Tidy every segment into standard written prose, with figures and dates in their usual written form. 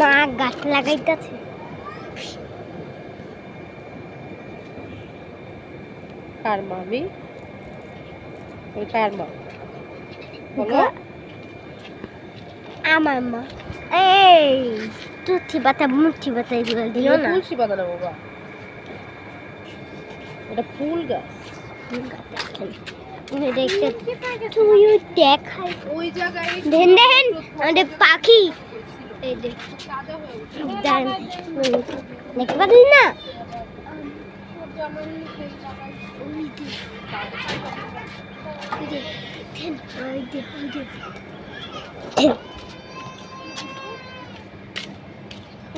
মা গাছ লাগাইতেছে। কার মা? আমি? ওই কার মা বলো? আমার মা। এই তুলসী পাতা মুঠি পাতা এগুলো দিও না। তুলসী পাতা না বাবা, এটা ফুল গাছ। ফুল গাছ দেখেন, তুমি দেখতে তুইও দেখাই ওই জায়গায় দেখেন দেখেন আমাদের পাখি। এই দেখ দেখতে পাচ্ছি না?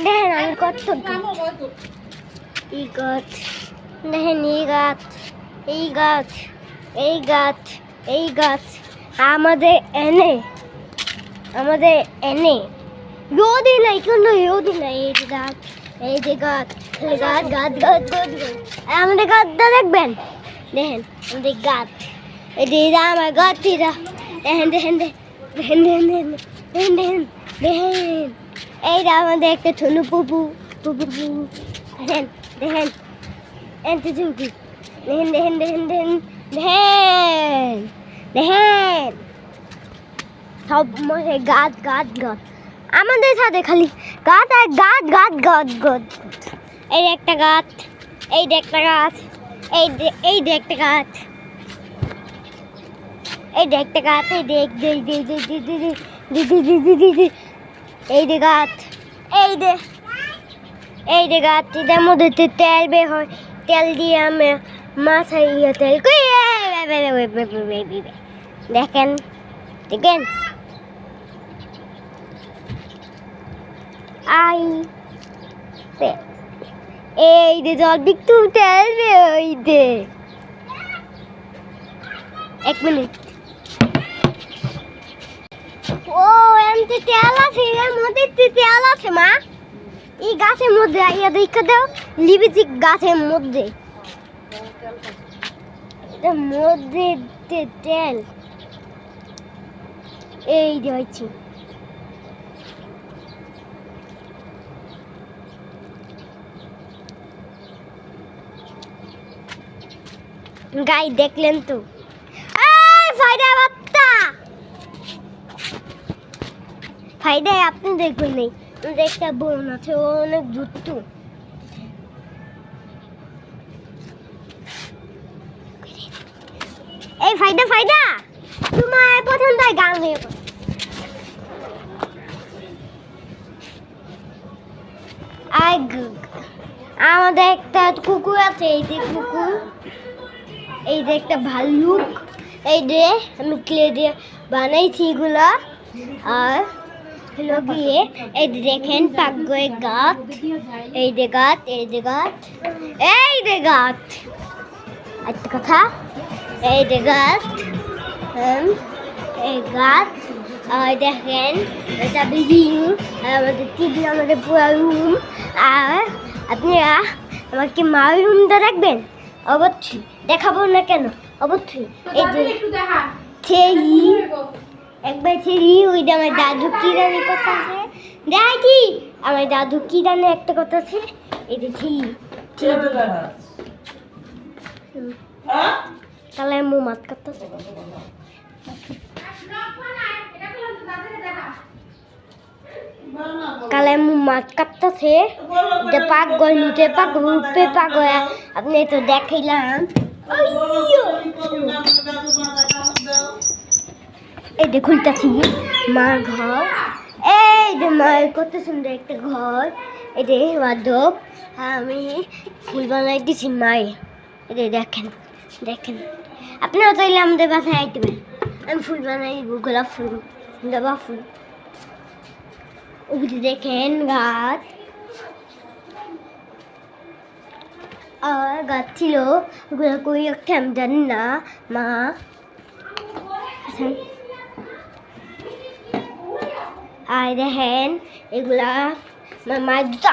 দেখেন আমি কত এই গাছ, দেখেন এই গাছ, এই গাছ, এই গাছ, এই গাছ আমাদের এনে রোদই নাই, কোনো রোদই নাই। এই যে গাছ, এই যে গাছ, গাছ গাছ গাছ গাছ গাছ আমাদের গাছটা দেখবেন, দেখেন আমাদের গাছ। এই যে এরা আমার গাছ, এরা দেখেন দেখেন দেখেন দেখেন দেখেন দেখেন দেখেন দেখেন এইটা আমাদের একটা ছোট পুপু পুপু পুপু দেখেন দেখেন এনতে চুকি দেখেন দেখেন দেখেন দেখেন দেখেন দেখেন সব মনে গাছ গাছ গাছ আমাদের সাথে খালি গাছ আর গাছ গাছ গাছ গাছ। এই একটা গাছ, এই একটা গাছ, এই একটা গাছ, এই একটা গাছ, এই দেখ দেখ দেখ দেখ এই যে গাছ, এই যে গাছ, এটার মধ্যে তেল বের হয়, তেল দিয়ে আমি মাথায় তেল দেখেন দেখেন আই এই যে জল বিক্তু তেল ওই দে। এক মিনিট, ও এমনি তেল আছে, এর মধ্যে তেল আছে মা। এই গাছের মধ্যে আইয়া দেখা দাও, লিপস্টিক গাছের মধ্যে, এর মধ্যে তেল এই দিয়েছি। গাই দেখলেন তো? ফায়দা বাত্তা ফায়দায় আপনি দেখবেন নেই, একটা বোন আছে, ও অনেক দ্রুত। এই ফায়দা ফায়দা তোমার পছন্দ হয় গান হয়ে আমাদের একটা কুকুর আছে, এই যে কুকুর, এই যে একটা ভাল্লুক, এই যে আমি ক্লে দিয়ে বানাইছি এগুলা। আর হলো গিয়ে এই যে দেখেন পাকঘরের গাছ, এই যে গাছ, এই যে গাছ, এই যে গাছ, একটা কথা, এই যে গাছ, এই গাছ। আর দেখেন এটা বিল্ডিং, আমাদের টিভি, আমাদের পুরো রুম। আর আপনারা আমাকে মার রুমটা দেখবেন? অবশ্যই দেখাবো না কেন, অবশ্যই। এই যে ছেড়ি, একবার ছেড়ি, ওইটা আমার দাদু কি জানে কথা আছে, দেখি আমার দাদু কি জানে একটা কথা আছে। এই যে তাহলে মু মাত করতেছে, কালে মু মাছ কাটতেছে, পাক গয় নিচে পাক রূপে পাক গয়া, আপনি তো দেখাইলাম। এই যে খুলতেছি মার ঘর, এই যে মায়ের কত সুন্দর একটা ঘর, এই যে বাদব আমি ফুল বানাই দিছি মায়ে। এই যে দেখেন দেখেন, আপনারা চাইলে আমাদের বাসায় আইতে পারেন, আমি ফুল বানাই দিব, গোলাপ ফুল, জবা ফুল। ওই দেখেন গাছ, আর গাছ ছিল ওগুলো কই একটা আমি জানি না মা। আর দেখেন এগুলা মার জুতা,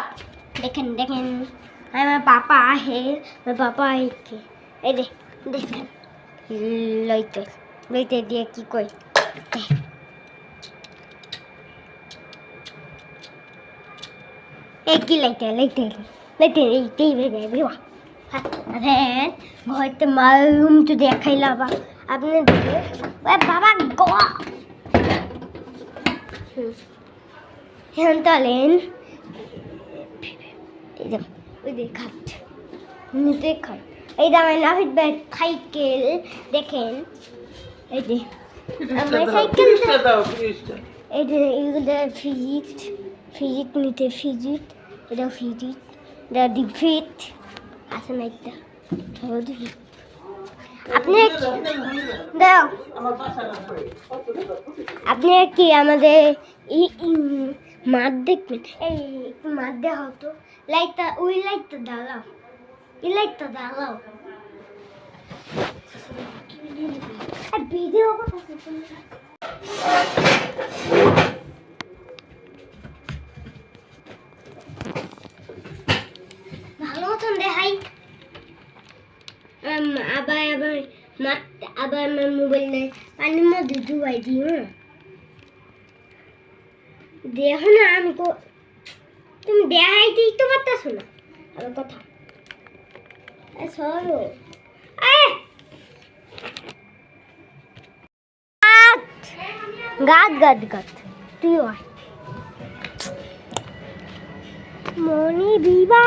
দেখেন দেখেন আমার পাপা আহে, আমার পাপা আইকে, এই দেখেন লইতে লইতে দিয়ে কি কই এই কি লাইতে এই বেবি ওয়া আরে ঘরতে মারুম তো দেখাইলা বা আপনি দেখে ওই বাবা গো হ্যাঁ তালেন এই যে ওই দেখাত নিতে খাই এই দামে নাহিদ ব্যাগ সাইকেল দেখেন এই যে আমার সাইকেল এই যে এগুলো ফিজিট নিতে ফিজিট এটা ফিজিট এটা ডিফিট আছে না একটা আপনি দাও আপনি কি আমাদের মাঠ দেখবেন এই একটু মাঠ দেখা হতো লাইটটা ওই লাইটটা দাঁড়াও এই লাইটটা দাঁড়াও ভিডিও ভালো মতন দেখাই আবার আবার আমার মোবাইলে পানির মধ্যে ডুবাই দিই হ্যাঁ দেখো না আমি তুমি দেখাই দিতে পারতেছো না আমার কথা সরো গাত তুই মনি বিবা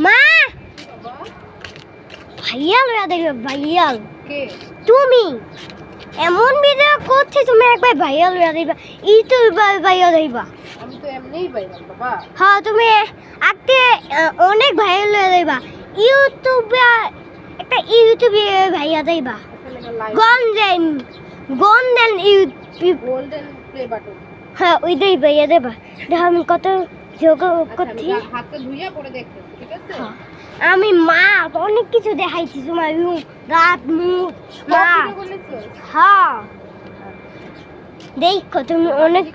মা ভাইয়া লয়া দেখবে ভাইয়াল কে তুমি এমন ভিডিও করছে তুমি একবার ভাইয়া লয়া দেখবা ইউটিউবার ভাইয়া দেখবা আমি তো এমনিই ভাইরাল বাবা হ্যাঁ তুমি আজকে অনেক ভাইয়া লয়া দেখবা ইউটিউবে একটা ইউটিউবে ভাইয়া দেখবা গোল্ডেন গোল্ডেন প্লে বাটন হ্যাঁ ওইটাই ভাইয়া দেবা দেখো আমি কত যোগ করছি হাতে ধুইয়া পরে দেখতে ঠিক আছে আমি মা অনেক কিছু দেখাইছি তোমার রাত মুখ মা বলেছো হ্যাঁ দেখো তুমি অনেক